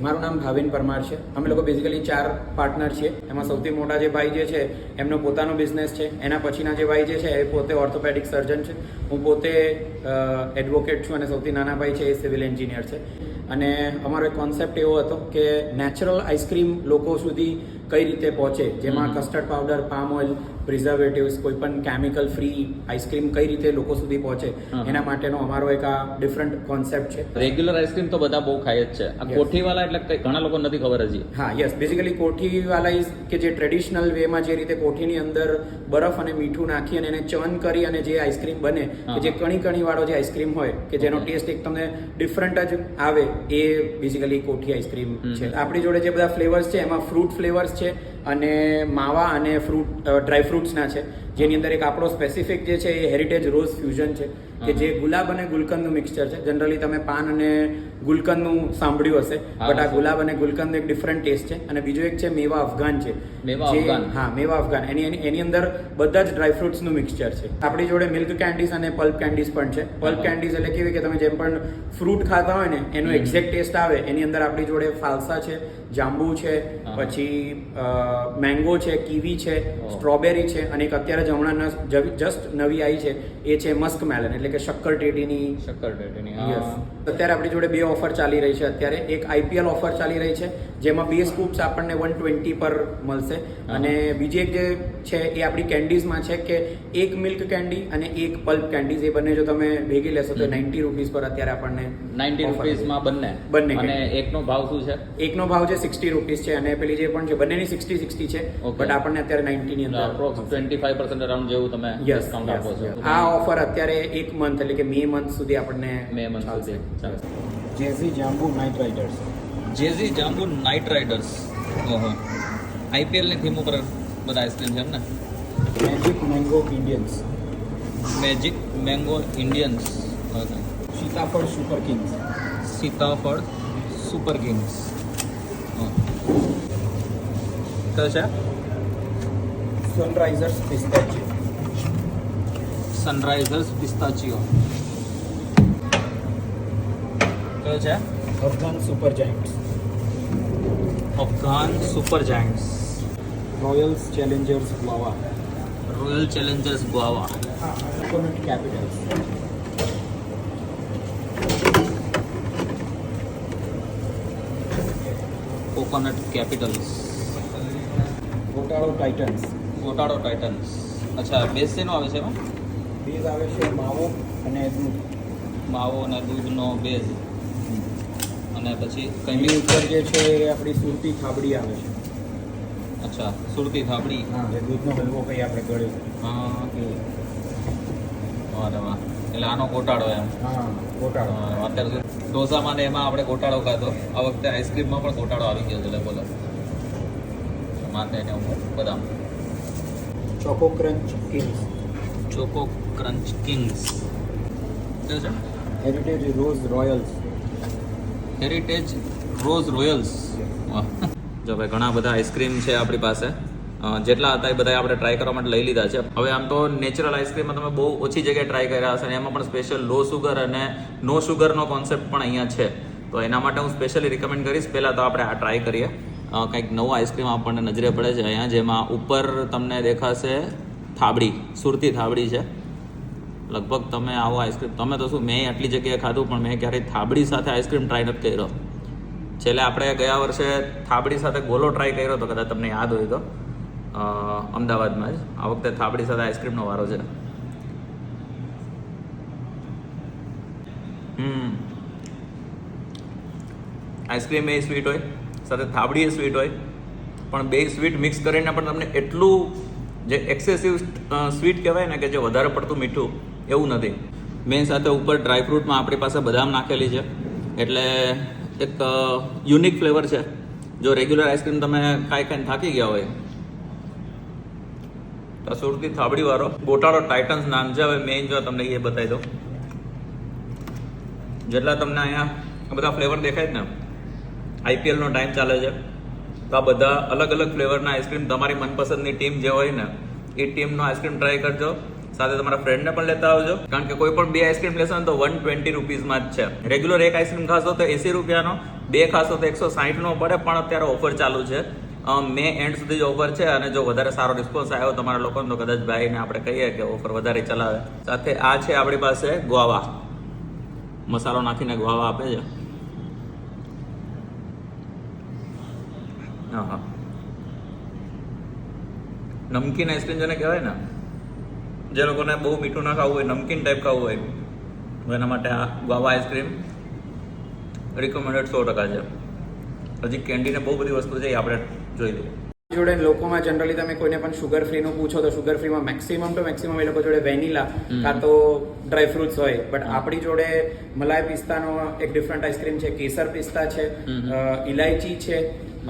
મારું નામ ભાવિન પરમાર છે. અમે લોકો બેઝિકલી 4 પાર્ટનર છીએ. એમાં સૌથી મોટા જે ભાઈ જે છે એમનો પોતાનો બિઝનેસ છે. એના પછીના જે ભાઈ જે છે એ પોતે ઓર્થોપેડિક સર્જન છે. હું પોતે એડવોકેટ છું અને સૌથી નાના ભાઈ છે એ સિવિલ એન્જિનિયર છે. અને અમારો એક કોન્સેપ્ટ એવો હતો કે નેચરલ આઈસ્ક્રીમ લોકો સુધી કઈ રીતે પહોંચે, જેમાં custard powder, palm oil, preservatives, કોઈ પણ કેમિકલ ફ્રી આઈસ્ક્રીમ કઈ રીતે લોકો સુધી પહોંચે, એના માટેનો અમારો એક આ ડિફરન્ટ કોન્સેપ્ટ છે. રેગ્યુલર આઈસ્ક્રીમ તો બધા બહુ ખાય જ છે. આ કોઠીવાલા એટલે ઘણા લોકો નથી ખબર હજી. હા, યસ. બેઝિકલી કોઠીવાલા ઇઝ કે જે ટ્રેડિશનલ વેમાં જે રીતે કોઠીની અંદર બરફ અને મીઠું નાખી અને એને ચર્ન કરી અને જે આઈસ્ક્રીમ બને, કે જે કણી વાળો જે આઈસ્ક્રીમ હોય કે જેનો ટેસ્ટ એક તમને ડિફરન્ટ જ આવે, એ બેઝિકલી કોઠી આઈસ્ક્રીમ છે. આપણી જોડે જે બધા ફ્લેવર્સ છે એમાં ફ્રૂટ ફ્લેવર્સ છે અને માવા અને ફ્રૂટ ડ્રાય ફ્રૂટ્સના છે. જેની અંદર એક આપણો સ્પેસિફિક જે છે એ હેરિટેજ રોઝ ફ્યુઝન છે કે જે ગુલાબ અને ગુલકંદનું મિક્સચર છે. જનરલી તમે પાન અને ગુલકંદનું સાંભળ્યું હશે, બટ આ ગુલાબ અને ગુલકંદ એક ડિફરન્ટ ટેસ્ટ છે. અને બીજું એક છે મેવા અફઘાન છે. હા, મેવા અફઘાન. એની અંદર બધા જ ડ્રાય ફ્રૂટ્સનું મિક્સચર છે. આપણી જોડે મિલ્ક કેન્ડીઝ અને પલ્પ કેન્ડીઝ પણ છે. પલ્પ કેન્ડીઝ એટલે કેવી કે તમે જેમ પણ ફ્રૂટ ખાતા હોય ને એનો એક્ઝેક્ટ ટેસ્ટ આવે. એની અંદર આપણી જોડે ફાલસા છે, જાંબુ છે, પછી મેંગો છે, કીવી છે, સ્ટ્રોબેરી છે, અને એક અત્યારે જ હમણાં જસ્ટ નવી આવી છે એ છે મસ્ક મેલન, એટલે કે શક્કરટેટીની. યસ. અત્યારે આપણી જોડે 2 ઓફર ચાલી રહી છે અત્યારે. એક IPL ઓફર ચાલી રહી છે જેમાં 2 સ્કૂપ્સ આપણને 120 પર મળશે. અને બીજી એક જે છે એ આપણી કેન્ડીઝમાં છે કે એક મિલ્ક કેન્ડી અને એક પલ્પ કેન્ડીઝ, એ બંને જો તમે ભેગી લેશો તો 90 રૂપીસ પર અત્યારે આપણને 90 રૂપીસમાં બંને. અને એકનો ભાવ શું છે? એકનો ભાવ છે 60 રૂપીસ છે અને પેલી જે પણ છે બંનેની 60 છે. બટ આપણને અત્યારે 90 ની અંદર અપ્રોક્સ 25% અરાઉન્ડ જેવું તમે ડિસ્કાઉન્ટ આપો છો. આ ઓફર અત્યારે 1 મંથ એટલે કે મે મંથ સુધી આપણને ચાલશે. જેઝી જાંબુ નાઇટ રાઇડર્સ. જેઝી જાંબુ નાઇટ રાઇડર્સ. ઓહો. IPL ની થીમ ઉપર બધા આઈસ્ક્રીમ છે એમ ને? Magic Mango Indians. Magic Mango Indians. Okay. સીતાફળ સુપર કિંગ્સ. સીતાફળ સુપર કિંગ્સ. કયો છે? Sunrisers Pistachio. Sunrisers Pistachio. કયો છે? Afghan Super Giants. Afghan Super Giants. Royals Challengers Guava. Royal Challengers Guava. Coconut Capitals. Coconut Capitals. ગોટાળો Titans. ગોટાળો Titans. અચ્છા, base શેનો આવે છે એમાં? બેઝ આવે છે માવો અને દૂધ. માવો અને દૂધનો બેઝ. અને પછી એની ઉપર જે છે એ આપણી સુરતી થાબડી આવે છે. અચ્છા, સુરતી થાબડી. હા, એ દૂધનો હલવો કઈ આપણે ગળ્યો. હા. અરે વાહ. એટલે આનો ગોટાળો એમ. હા, ગોટાળો. અત્યારે ઢોસામાં ને એમાં આપણે ગોટાળો ખાધો. આ વખતે આઈસ્ક્રીમમાં પણ ગોટાળો આવી ગયો છે. બોલો. માથે ને બદામ. ચોકો ક્રંચ કિંગ્સ. ચોકો ક્રંચ કિંગ્સ. શું છે? Heritage rose Royals. Heritage rose Royals. વાહ. જો ભાઈ, ઘણા બધા આઈસ્ક્રીમ છે આપણી પાસે. જેટલા હતા એ બધા આપણે ટ્રાય કરવા માટે લઈ લીધા છે. હવે આમ તો નેચરલ આઈસ્ક્રીમમાં તમે બહુ ઓછી જગ્યાએ ટ્રાય કર્યા હશે અને એમાં પણ સ્પેશિયલ લો સુગર અને નો સુગરનો કોન્સેપ્ટ પણ અહીંયા છે. તો એના માટે હું સ્પેશિયલી રિકમેન્ડ કરીશ. પહેલાં તો આપણે આ ટ્રાય કરીએ. કંઈક નવો આઈસ્ક્રીમ આપણને નજરે પડે છે અહીંયા, જેમાં ઉપર તમને દેખાશે થાબડી, સુરતી થાબડી છે. લગભગ તમે આવો આઈસ્ક્રીમ, તમે તો શું, મેં આટલી જગ્યાએ ખાધું પણ મેં ક્યારેય થાબડી સાથે આઈસ્ક્રીમ ટ્રાય નથી કર્યો. છેલ્લે આપણે ગયા વર્ષે થાબડી સાથે ગોલો ટ્રાય કર્યો હતો, કદાચ તમને યાદ હોય તો, અમદાવાદમાં જ. આ વખતે થાબડી સાથે આઈસ્ક્રીમનો વારો છે. આઈસ્ક્રીમ એ સ્વીટ હોય, સાથે થાબડી એ સ્વીટ હોય, પણ બે સ્વીટ મિક્સ કરીને પણ તમને એટલું જે એક્સેસિવ સ્વીટ કહેવાય ને, કે જે વધારે પડતું મીઠું, એવું નથી. મેં સાથે ઉપર ડ્રાયફ્રૂટમાં આપણી પાસે બદામ નાખેલી છે, એટલે એક યુનિક ફ્લેવર છે. જો રેગ્યુલર આઈસ્ક્રીમ તમે ખાઈને થાકી ગયા હોય તો સુરતી થાબડીવાળો ગોટાળો ટાઇટન્સ નામ છે. હવે મેઇન જો તમને એ બતાવી દઉં, જેટલા તમને અહીંયા બધા ફ્લેવર દેખાય જ ને, IPLનો ટાઈમ ચાલે છે તો આ બધા અલગ અલગ ફ્લેવરના આઈસ્ક્રીમ તમારી મનપસંદની ટીમ જે હોય ને એ ટીમનો આઈસ્ક્રીમ ટ્રાય કરજો. સાથે તમારા ફ્રેન્ડને પણ લેતા આવજો, કારણ કે કોઈ પણ 2 આઈસ્ક્રીમ લેશો ને તો 120 રૂપીસમાં જ છે. રેગ્યુલર એક આઈસ્ક્રીમ ખાશો તો 80 રૂપિયાનો, બે ખાસો તો 160નો પડે, પણ અત્યારે ઓફર ચાલુ છે. મે એન્ડ સુધી ઓફર છે, અને જો વધારે સારો રિસ્પોન્સ આવ્યો તમારા લોકોને તો કદાચ ભાઈને આપણે કહીએ કે ઓફર વધારે ચલાવે. સાથે આ છે આપણી પાસે ગ્વાવા, મસાલો નાખીને ગ્વાવા આપે છે. હા, નમકીન આઈસ્ક્રીમ જેને કહેવાય ને, જે લોકોને બહુ મીઠું ના ખાવું હોય, નમકીન ટાઈપ ખાવું હોય, તો એના માટે આ ગ્વાવા આઈસ્ક્રીમ રિકમેન્ડેડ 100% છે. હજી કેન્ડીને બહુ બધી વસ્તુ છે એ આપણે જોઈ લઈએ. જોડે લોકોમાં જનરલી તમે કોઈને પણ શુગર ફ્રીનું પૂછો તો શુગર ફ્રીમાં મેક્સિમમ ટુ મેક્સિમમ એ લોકો જોડે વેનીલા કાં તો ડ્રાય ફ્રૂટ્સ હોય, બટ આપણી જોડે મલાઈ પિસ્તાનો એક ડિફરન્ટ આઈસ્ક્રીમ છે, કેસર પિસ્તા છે, ઇલાયચી છે,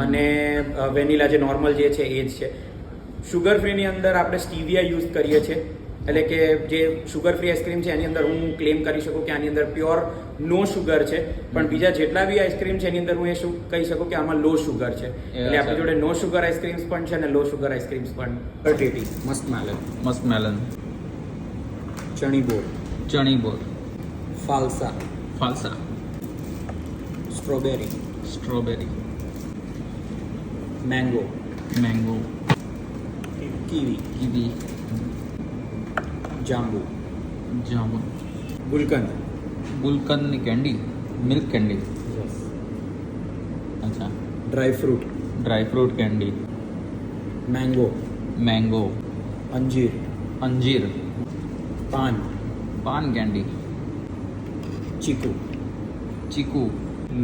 અને વેનીલા જે નોર્મલ જે છે એ જ છે. શુગર ફ્રીની અંદર આપણે સ્ટીવિયા યુઝ કરીએ છીએ, એટલે કે જે શુગર ફ્રી આઈસ્ક્રીમ છે એની અંદર હું ક્લેમ કરી શકું કે આની અંદર પ્યોર નો શુગર છે, પણ બીજા જેટલા બી આઈસ્ક્રીમ છે એની અંદર હું એ શું કહી શકું કે આમાં લો શુગર છે. એટલે આપણી જોડે નો શુગર આઈસ્ક્રીમ્સ પણ છે અને લો શુગર આઈસ્ક્રીમ્સ પણ. ટીટી મસ્ક મેલન, ચણી બોર, ફાલસા, સ્ટ્રોબેરી, મેંગો, કીવી, જાંબુ, ગુલકંદની કેન્ડી, મિલ્ક કેન્ડી, અચ્છા, ડ્રાય ફ્રૂટ કેન્ડી, મેંગો, અંજીર, પાન કેન્ડી, ચીકુ,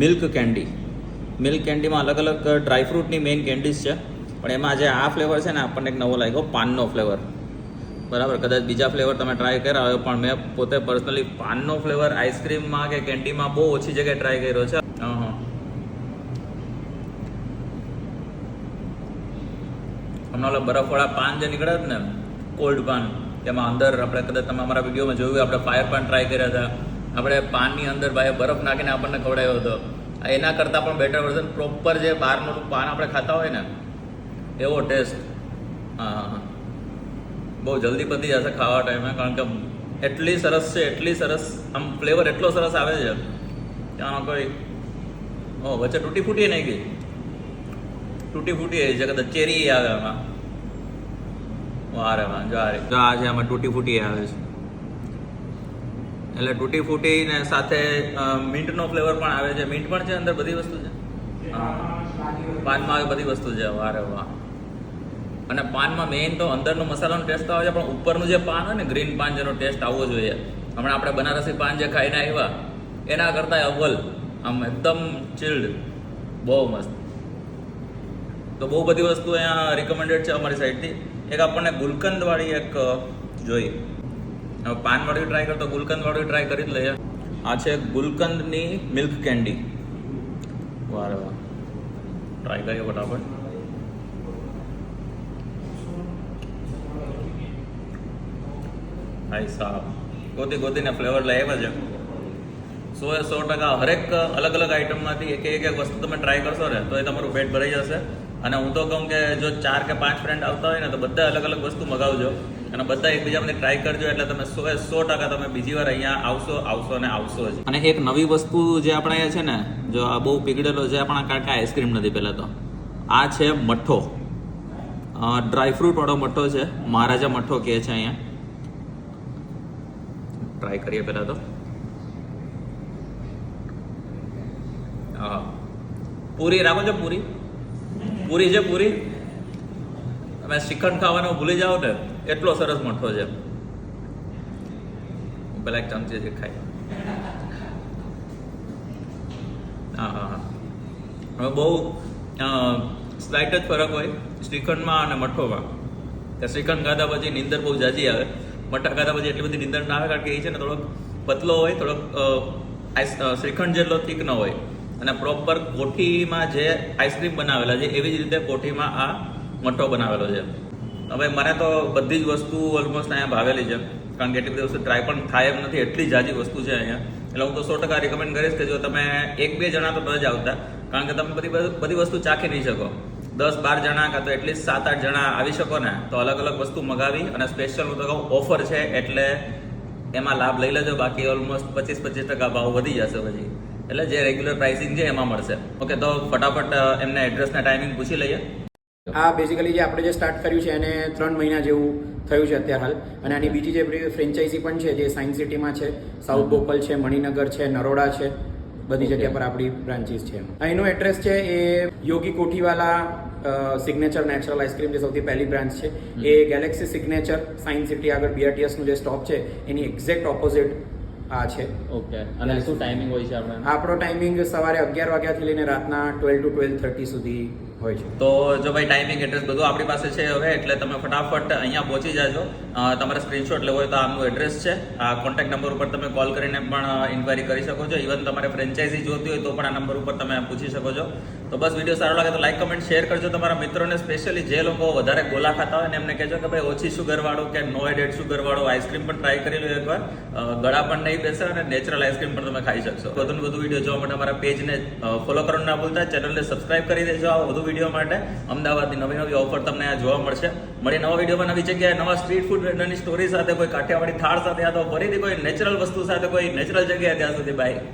મિલ્ક કેન્ડીમાં અલગ અલગ ડ્રાય ફ્રૂટની મેઇન કેન્ડીઝ છે, પણ એમાં જે આ ફ્લેવર છે ને આપણને એક નવો લાગ્યો, પાનનો ફ્લેવર. બરાબર, કદાચ બીજા ફ્લેવર તમે ટ્રાય કર્યા હોય, પણ મેં પોતે પર્સનલી પાનનો ફ્લેવર આઈસ્ક્રીમમાં કે કેન્ડીમાં બહુ ઓછી જગ્યાએ ટ્રાય કર્યો છે. હમણાં ઓલા બરફવાળા પાન જે નીકળ્યા હતા ને, કોલ્ડ પાન, તેમાં અંદર આપણે કદાચ તમે અમારા વિડીયોમાં જોયું, આપણે ફાયર પાન ટ્રાય કર્યા હતા. આપણે પાનની અંદર ભાઈ બરફ નાખીને આપણને ખવડાવ્યો હતો. એના કરતાં પણ બેટર વર્ઝન, પ્રોપર જે બહારનું પાન આપણે ખાતા હોય ને એવો ટેસ્ટ. હા, બહુ જલ્દી પતી જશે ખાવા ટાઈમે, કારણ કે એટલી સરસ આમ ફ્લેવર એટલો સરસ આવે છે કે આમાં કોઈ વચ્ચે તૂટી ફૂટી નહીં ગઈ, છે કદાચ ચેરી આવે આમાં. વારે વાહ, જો આ છે આમાં તૂટી ફૂટી આવે છે, એટલે તૂટી ફૂટી ને સાથે મિન્ટનો ફ્લેવર પણ આવે છે. મિન્ટ પણ છે અંદર, બધી વસ્તુ છે. પાનમાં આવી બધી વસ્તુ છે. વારે વાહ. અને પાનમાં મેઇન તો અંદરનો મસાલાનો ટેસ્ટ આવે છે, પણ ઉપરનું જે પાન હોય ને, ગ્રીન પાન, જેનો ટેસ્ટ આવવો જોઈએ. હમણાં આપણે બનારસી પાન જે ખાઈને આવ્યા એના કરતાં અવ્વલ, આમ એકદમ ચિલ્ડ, બહુ મસ્ત. તો બહુ બધી વસ્તુ અહીંયા રિકમેન્ડેડ છે અમારી સાઈડથી. એક આપણને ગુલકંદવાળી એક જોઈ, હવે પાનવાળી ટ્રાય કરતો ગુલકંદવાળી ટ્રાય કરી જ લઈએ. આ છે ગુલકંદની મિલ્ક કેન્ડી. વારે વાહ, ટ્રાય કરીએ ફટાફટ. ભાઈ સાહેબ, ગોતીને ફ્લેવર લઈ આવ્યા છે. 100% હરેક અલગ અલગ આઈટમમાંથી એક વસ્તુ તમે ટ્રાય કરશો ને તો એ તમારું પેટ ભરાઈ જશે. અને હું તો કહું કે જો 4 કે 5 ફ્રેન્ડ આવતા હોય ને તો બધા અલગ અલગ વસ્તુ મગાવજો અને બધા એકબીજામાંથી ટ્રાય કરજો, એટલે તમે 100% તમે બીજી વાર અહીંયા આવશો જ. અને એક નવી વસ્તુ જે આપણે અહીંયા છે ને, જો આ બહુ પીગળેલો છે આપણા, કારણ કે આઈસ્ક્રીમ નથી. પહેલાં તો આ છે મઠ્ઠો, ડ્રાય ફ્રૂટ વાળો મઠ્ઠો છે, મહારાજા મઠ્ઠો કહે છે અહીંયા. ટ્રાય કરીએ પહેલાં તો. હા, પૂરી રાખો છો, પૂરી છે. પૂરી તમે શ્રીખંડ ખાવાનું ભૂલી જાઓ ને, એટલો સરસ મઠ્ઠો છે. પેલા એક ચમચી જે ખાય. હા, હવે બહુ સ્લાઇટ જ ફરક હોય શ્રીખંડમાં અને મઠ્ઠોમાં. કે શ્રીખંડ ખાધા પછી નીંદર બહુ જાજી આવે, મઠ્ઠા ખાધા પછી એટલી બધી નીંદર ના આવે, કારણ કે એ છે ને થોડોક પતલો હોય, થોડોક શ્રીખંડ જેટલો થીક ન હોય. અને પ્રોપર કોઠીમાં જે આઈસ્ક્રીમ બનાવેલા છે એવી જ રીતે કોઠીમાં આ મઠ્ઠો બનાવેલો છે. હવે મને તો બધી જ વસ્તુ ઓલમોસ્ટ અહીંયા ભાવેલી છે, કારણ કે એટલી બધી વસ્તુ ટ્રાય પણ થાય એમ નથી, એટલી જાજી વસ્તુ છે અહીંયા. એટલે હું તો 100% રિકમેન્ડ કરીશ કે જો તમે 1-2 જણા તો ન જ આવતા, કારણ કે તમે બધી વસ્તુ ચાખી નહીં શકો. 10-12 જણા કાં તો એટલીસ્ટ 7-8 જણા આવી શકો ને તો અલગ અલગ વસ્તુ મગાવી, અને સ્પેશિયલ હું તો કહું ઓફર છે એટલે એમાં લાભ લઈ લેજો. બાકી ઓલમોસ્ટ 25% ભાવ વધી જશે પછી. એટલે જે રેગ્યુલર પ્રાઇસિંગ છે એમાં મળશે. ઓકે, તો ફટાફટ એમને એડ્રેસના ટાઈમિંગ પૂછી લઈએ. આ બેઝિકલી જે આપણે જે સ્ટાર્ટ કર્યું છે એને 3 મહિના જેવું થયું છે અત્યારે હાલ. અને આની બીજી જે ફ્રેન્ચાઇઝી પણ છે જે સાયન્સ સિટીમાં છે, સાઉથ બોપલ છે, મણિનગર છે, નરોડા છે, બધી જગ્યા પર આપણી બ્રાન્ચીસ છે. અહીંનું એડ્રેસ છે એ યોગી કોઠીવાલા સિગ્નેચર નેચરલ આઈસ્ક્રીમ જે સૌથી પહેલી બ્રાન્ચ છે એ ગેલેક્સી સિગ્નેચર સાયન્સ સિટી આગળ BRTS નું જે સ્ટોપ છે એની એક્ઝેક્ટ ઓપોઝિટ આ છે. ઓકે, અને શું ટાઈમિંગ હોય છે આપણે? આપણો ટાઈમિંગ સવારે 11 વાગ્યાથી લઈને રાતના 12 to 12:30 સુધી હોય છે. તો જો ભાઈ ટાઈમિંગ એડ્રેસ બધું આપણી પાસે છે હવે, એટલે તમે ફટાફટ અહીંયા પહોંચી જાજો. તમારે સ્ક્રીનશોટ લેવો હોય તો આમનું એડ્રેસ છે, આ કોન્ટેક્ટ નંબર ઉપર તમે કોલ કરીને પણ ઇન્ક્વાયરી કરી શકો છો. ઇવન તમારે ફ્રેન્ચાઇઝી જોતી હોય તો પણ આ નંબર ઉપર તમે પૂછી શકો છો. તો બસ વિડીયો સારો લાગે તો લાઈક, કમેન્ટ, શેર કરજો તમારા મિત્રોને, સ્પેશિયલી જે લોકો વધારે ગોલા ખાતા હોય ને એમને કહેજો કે ભાઈ ઓછી શુગરવાળું કે નો એડેડ શુગરવાળું આઈસ્ક્રીમ પણ ટ્રાય કરી લો એકવાર. ગળા પણ નહીં બેસે અને નેચરલ આઈસ્ક્રીમ પણ તમે ખાઈ શકશો. વધુ ને વધુ વિડીયો જોવા માટે અમારા પેજને ફોલો કરવાનું ના ભૂલતા, ચેનલને સબસ્ક્રાઇબ કરી દેજો આ વધુ વિડીયો માટે. અમદાવાદની નવી ઓફર તમને આ જોવા મળશે. મળી નવા વિડીયોમાં નવી જગ્યાએ નવા સ્ટ્રીટ ફૂડ વેન્ડરની સ્ટોરી સાથે, કોઈ કાઠિયાવાડી થાળ સાથે, યા તો ફરીથી કોઈ નેચરલ વસ્તુ સાથે, કોઈ નેચરલ જગ્યાએ. ત્યાં સુધી બાય.